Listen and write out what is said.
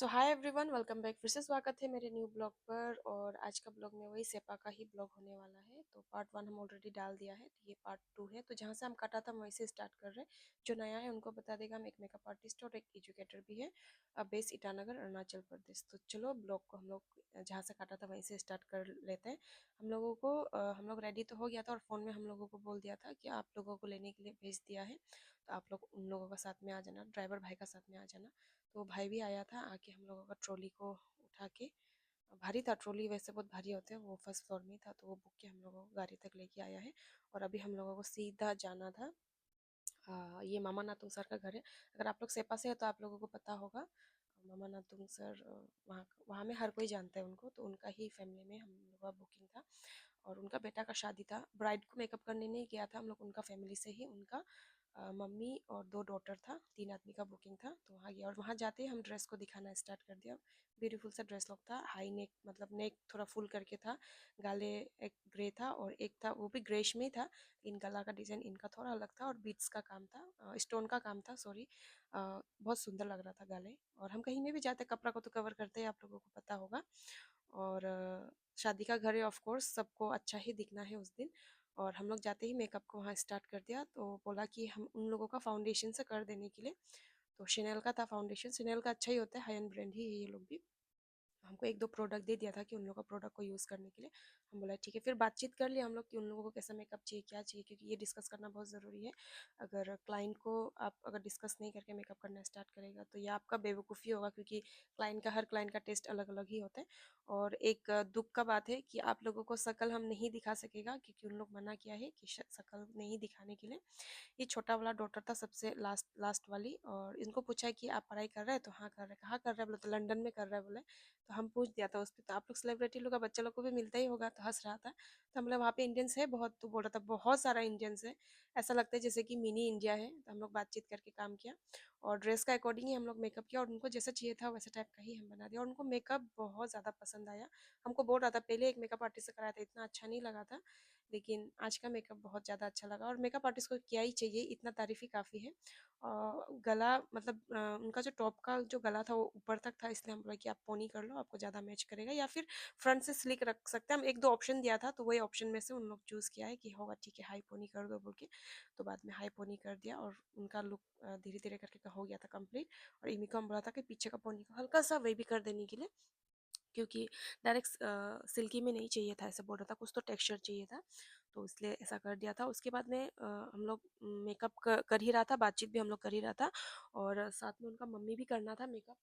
सो hi everyone, welcome back. फिर से स्वागत है मेरे न्यू ब्लॉग पर। और आज का ब्लॉग में वही सेपा का ही ब्लॉग होने वाला है। तो पार्ट 1 हम ऑलरेडी डाल दिया है, तो ये पार्ट 2 है। तो जहाँ से हम काटा था हम वहीं से स्टार्ट कर रहे हैं। जो नया है उनको बता देगा, हम एक मेकअप आर्टिस्ट और एक एजुकेटर भी है, बेस ईटानगर अरुणाचल प्रदेश। तो चलो ब्लॉग को हम लोग जहाँ से काटा था वहीं से स्टार्ट कर लेते हैं। हम लोग रेडी तो हो गया था और फ़ोन में हम लोगों को बोल दिया था कि आप लोगों को लेने के लिए भेज दिया है, तो आप लोग उन लोगों का साथ में आ जाना, ड्राइवर भाई का साथ में आ जाना। तो भाई भी आया था, आके हम लोगों का ट्रॉली को उठा के, भारी था ट्रॉली, वैसे बहुत भारी होते हैं, वो फर्स्ट फ्लोर में था, तो वो बुक के हम लोगों को गाड़ी तक लेके आया है। और अभी हम लोगों को सीधा जाना था, ये मामा नातुंग सर का घर है। अगर आप लोग सेपा से है तो आप लोगों को पता होगा, मामा नातुंग सर वहाँ वहाँ में हर कोई जानता है उनको, तो उनका ही फैमिली में हम लोगों का बुकिंग था। और उनका बेटा का शादी था। ब्राइड को मेकअप करने नहीं गया था हम लोग, उनका फैमिली से ही, उनका मम्मी और 2 डॉटर था, 3 आदमी का बुकिंग था। तो वहाँ गया और वहाँ जाते ही हम ड्रेस को दिखाना स्टार्ट कर दिया। ब्यूटीफुल सा ड्रेस लोग था, हाई नेक, मतलब नेक थोड़ा फुल करके था, गाले एक ग्रे था और एक था वो भी ग्रेश में ही था। इन गला का डिज़ाइन इनका थोड़ा अलग था और बीट्स का काम था, स्टोन का काम था, सॉरी। बहुत सुंदर लग रहा था गाले। और हम कहीं में भी जाते कपड़ा को तो कवर करते हैं, आप लोगों को पता होगा। और शादी का घर है, ऑफ कोर्स सबको अच्छा ही दिखना है उस दिन। और हम लोग जाते ही मेकअप को वहाँ स्टार्ट कर दिया, तो बोला कि हम उन लोगों का फाउंडेशन से कर देने के लिए। तो शनेल का था फाउंडेशन, शनेल का अच्छा ही होता है, हाई एंड ब्रांड ही है ये लोग भी। हमको एक दो प्रोडक्ट दे दिया था कि उन लोगों का प्रोडक्ट को यूज़ करने के लिए। हम बोला ठीक है, फिर बातचीत कर लिया हम लोग कि उन लोगों को कैसा मेकअप चाहिए, क्या चाहिए, क्योंकि ये डिस्कस करना बहुत ज़रूरी है। अगर क्लाइंट को आप अगर डिस्कस नहीं करके मेकअप करना स्टार्ट करेगा तो ये आपका बेवकूफ़ी होगा, क्योंकि हर क्लाइंट का टेस्ट अलग अलग ही होता है। और एक दुख का बात है कि आप लोगों को शकल हम नहीं दिखा सकेगा, क्योंकि उन लोग मना किया है कि शकल नहीं दिखाने के लिए। ये छोटा वाला डॉटर था, सबसे लास्ट लास्ट वाली। और इनको पूछा है कि आप पढ़ाई कर रहे हैं, तो हाँ कर रहे हैं। कहाँ कर रहे हैं बोले, तो लंदन में कर रहा है बोले। तो हम पूछ दिया था उस पर, तो आप लोग सेलिब्रिटी लोग का बच्चा लोग को भी मिलता ही होगा, तो हंस रहा था। तो हम लोग वहाँ पे इंडियंस है बहुत, तो बोल रहा था बहुत सारा इंडियंस है, ऐसा लगता है जैसे कि मिनी इंडिया है। तो हम लोग बातचीत करके काम किया और ड्रेस का अकॉर्डिंग ही हम लोग मेकअप किया, और उनको जैसा चाहिए था वैसे टाइप का ही हम बना दिया। और उनको मेकअप बहुत ज़्यादा पसंद आया। हमको बोल रहा था, पहले एक मेकअप आर्टिस्ट से कराया था, इतना अच्छा नहीं लगा था, लेकिन आज का मेकअप बहुत ज़्यादा अच्छा लगा। और मेकअप आर्टिस्ट को क्या ही चाहिए, इतना तारीफ ही काफ़ी है। गला मतलब उनका जो टॉप का जो गला था वो ऊपर तक था, इसलिए हम बोला कि आप पोनी कर लो, आपको ज़्यादा मैच करेगा, या फिर फ्रंट से स्लिक रख सकते हैं हम। एक दो ऑप्शन दिया था, तो वही ऑप्शन में से उन लोग चूज़ किया है कि होगा ठीक है हाई पोनी कर दो बोल के। तो बाद में हाई पोनी कर दिया और उनका लुक धीरे धीरे करके हो गया था कंप्लीट। और इमी को हम बोला था कि पीछे का पोनी को हल्का सा वे भी कर देने के लिए, क्योंकि डायरेक्ट सिल्की में नहीं चाहिए था, ऐसा बोल रहा था, कुछ तो टेक्सचर चाहिए था, तो इसलिए ऐसा कर दिया था। उसके बाद में हम लोग मेकअप कर ही रहा था, बातचीत भी हम लोग कर ही रहा था, और साथ में उनका मम्मी भी करना था मेकअप।